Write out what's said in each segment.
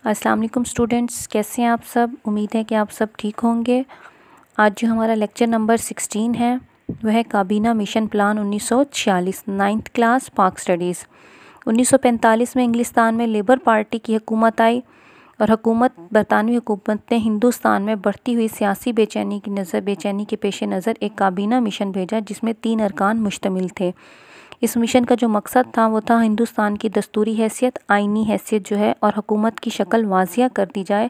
السلام علیکم اسٹوڈنٹس، کیسے ہیں آپ سب؟ امید ہے کہ آپ سب ٹھیک ہوں گے۔ آج جو ہمارا لیکچر نمبر 16 ہے وہ ہے کابینہ مشن پلان 1946 9th کلاس پاک سٹڈیز۔ 1945 میں انگلستان میں لیبر پارٹی کی حکومت آئی اور برطانوی حکومت نے ہندوستان میں بڑھتی ہوئی سیاسی بے چینی کے پیش نظر ایک کابینہ مشن بھیجا جس میں 3 ارکان مشتمل تھے۔ اس مشن کا جو مقصد تھا وہ تھا ہندوستان کی دستوری حیثیت، آئینی حیثیت جو ہے اور حکومت کی شکل واضح کر دی جائے،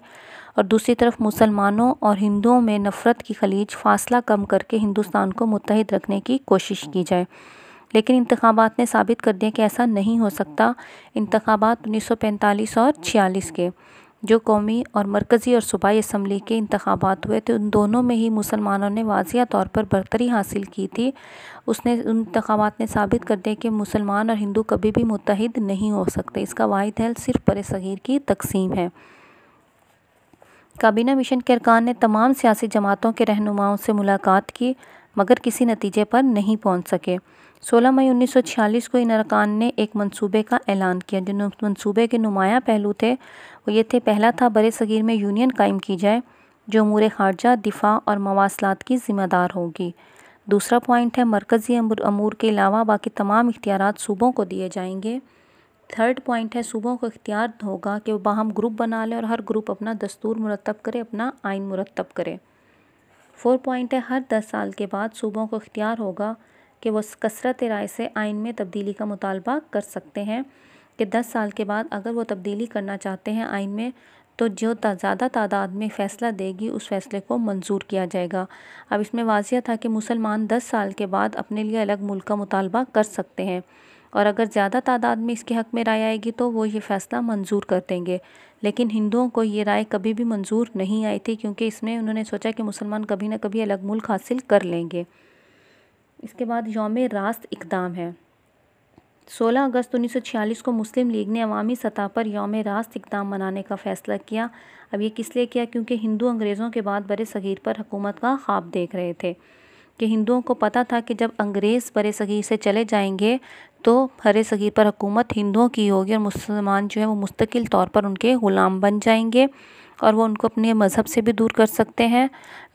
اور دوسری طرف مسلمانوں اور ہندوؤں میں نفرت کی خلیج فاصلہ کم کر کے ہندوستان کو متحد رکھنے کی کوشش کی جائے۔ لیکن انتخابات نے ثابت کر دیا کہ ایسا نہیں ہو سکتا۔ انتخابات 1945 اور 46 کے جو قومی اور مرکزی اور صوبائی اسمبلی کے انتخابات ہوئے تھے، ان دونوں میں ہی مسلمانوں نے واضح طور پر برتری حاصل کی تھی۔ انتخابات نے ثابت کر دیا کہ مسلمان اور ہندو کبھی بھی متحد نہیں ہو سکتے۔ اس کا واحد حل صرف برصغیر کی تقسیم ہے۔ کابینہ مشن کے ارکان نے تمام سیاسی جماعتوں کے رہنماؤں سے ملاقات کی مگر کسی نتیجے پر نہیں پہنچ سکے۔ 16 مئی 1946 کو ان ارکان نے ایک منصوبے کا اعلان کیا۔ جو منصوبے کے نمایاں پہلو تھے وہ یہ تھے: پہلا تھا برصغیر میں یونین قائم کی جائے جو امور خارجہ، دفاع اور مواصلات کی ذمہ دار ہوگی۔ دوسرا پوائنٹ ہے مرکزی امور کے علاوہ باقی تمام اختیارات صوبوں کو دیے جائیں گے۔ تھرڈ پوائنٹ ہے صوبوں کو اختیار ہوگا کہ وہ باہم گروپ بنا لیں اور ہر گروپ اپنا دستور مرتب کرے، اپنا آئین مرتب کرے۔ 4 پوائنٹ ہے ہر 10 سال کے بعد صوبوں کو اختیار ہوگا کہ وہ کثرت رائے سے آئین میں تبدیلی کا مطالبہ کر سکتے ہیں، کہ 10 سال کے بعد اگر وہ تبدیلی کرنا چاہتے ہیں آئین میں تو جو زیادہ تعداد میں فیصلہ دے گی اس فیصلے کو منظور کیا جائے گا۔ اب اس میں واضح تھا کہ مسلمان 10 سال کے بعد اپنے لیے الگ ملک کا مطالبہ کر سکتے ہیں، اور اگر زیادہ تعداد میں اس کے حق میں رائے آئے گی تو وہ یہ فیصلہ منظور کر دیں گے۔ لیکن ہندوؤں کو یہ رائے کبھی بھی منظور نہیں آئی تھی، کیونکہ اس میں انہوں نے سوچا کہ مسلمان کبھی نہ کبھی الگ ملک حاصل کر لیں گے۔ اس کے بعد یوم راست اقدام ہے۔ 16 اگست 1946 کو مسلم لیگ نے عوامی سطح پر یوم راست اقدام منانے کا فیصلہ کیا۔ اب یہ کس لیے کیا؟ کیونکہ ہندو انگریزوں کے بعد برصغیر پر حکومت کا خواب دیکھ رہے تھے، کہ ہندوؤں کو پتہ تھا کہ جب انگریز برصغیر سے چلے جائیں گے تو برصغیر پر حکومت ہندوؤں کی ہوگی اور مسلمان جو ہے وہ مستقل طور پر ان کے غلام بن جائیں گے اور وہ ان کو اپنے مذہب سے بھی دور کر سکتے ہیں۔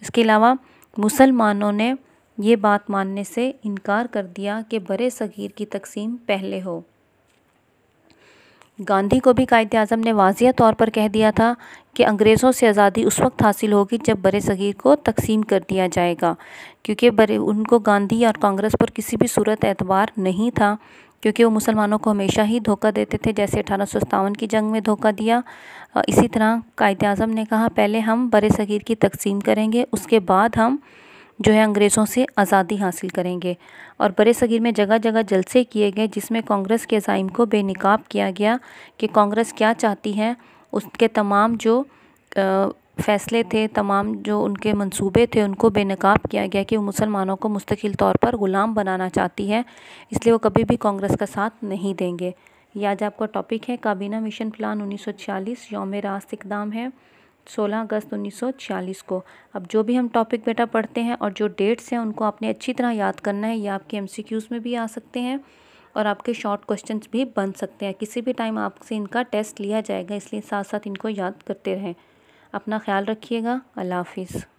اس کے علاوہ مسلمانوں نے یہ بات ماننے سے انکار کر دیا کہ برصغیر کی تقسیم پہلے ہو۔ گاندھی کو بھی قائد اعظم نے واضح طور پر کہہ دیا تھا کہ انگریزوں سے آزادی اس وقت حاصل ہوگی جب برصغیر کو تقسیم کر دیا جائے گا، کیونکہ ان کو گاندھی اور کانگریس پر کسی بھی صورت اعتبار نہیں تھا، کیونکہ وہ مسلمانوں کو ہمیشہ ہی دھوکہ دیتے تھے، جیسے 1857 کی جنگ میں دھوکہ دیا۔ اسی طرح قائد اعظم نے کہا پہلے ہم برصغیر کی تقسیم کریں گے، اس کے بعد ہم جو ہے انگریزوں سے آزادی حاصل کریں گے۔ اور برصغیر میں جگہ جگہ جلسے کیے گئے جس میں کانگریس کے عزائم کو بے نقاب کیا گیا کہ کانگریس کیا چاہتی ہے۔ اس کے تمام جو فیصلے تھے، تمام جو ان کے منصوبے تھے، ان کو بے نقاب کیا گیا کہ وہ مسلمانوں کو مستقل طور پر غلام بنانا چاہتی ہے، اس لیے وہ کبھی بھی کانگریس کا ساتھ نہیں دیں گے۔ یہ آج آپ کا ٹاپک ہے کابینہ مشن پلان 1946 یوم راست اقدام ہے 16 اگست 1946 کو۔ اب جو بھی ہم ٹاپک بیٹا پڑھتے ہیں اور جو ڈیٹس ہیں ان کو آپ نے اچھی طرح یاد کرنا ہے۔ یہ آپ کے MCQs میں بھی آ سکتے ہیں اور آپ کے شارٹ کوسچنز بھی بن سکتے ہیں۔ کسی بھی ٹائم آپ سے ان کا ٹیسٹ لیا جائے گا، اس لیے ساتھ ساتھ ان کو یاد کرتے رہیں۔ اپنا خیال رکھیے گا۔ اللہ حافظ۔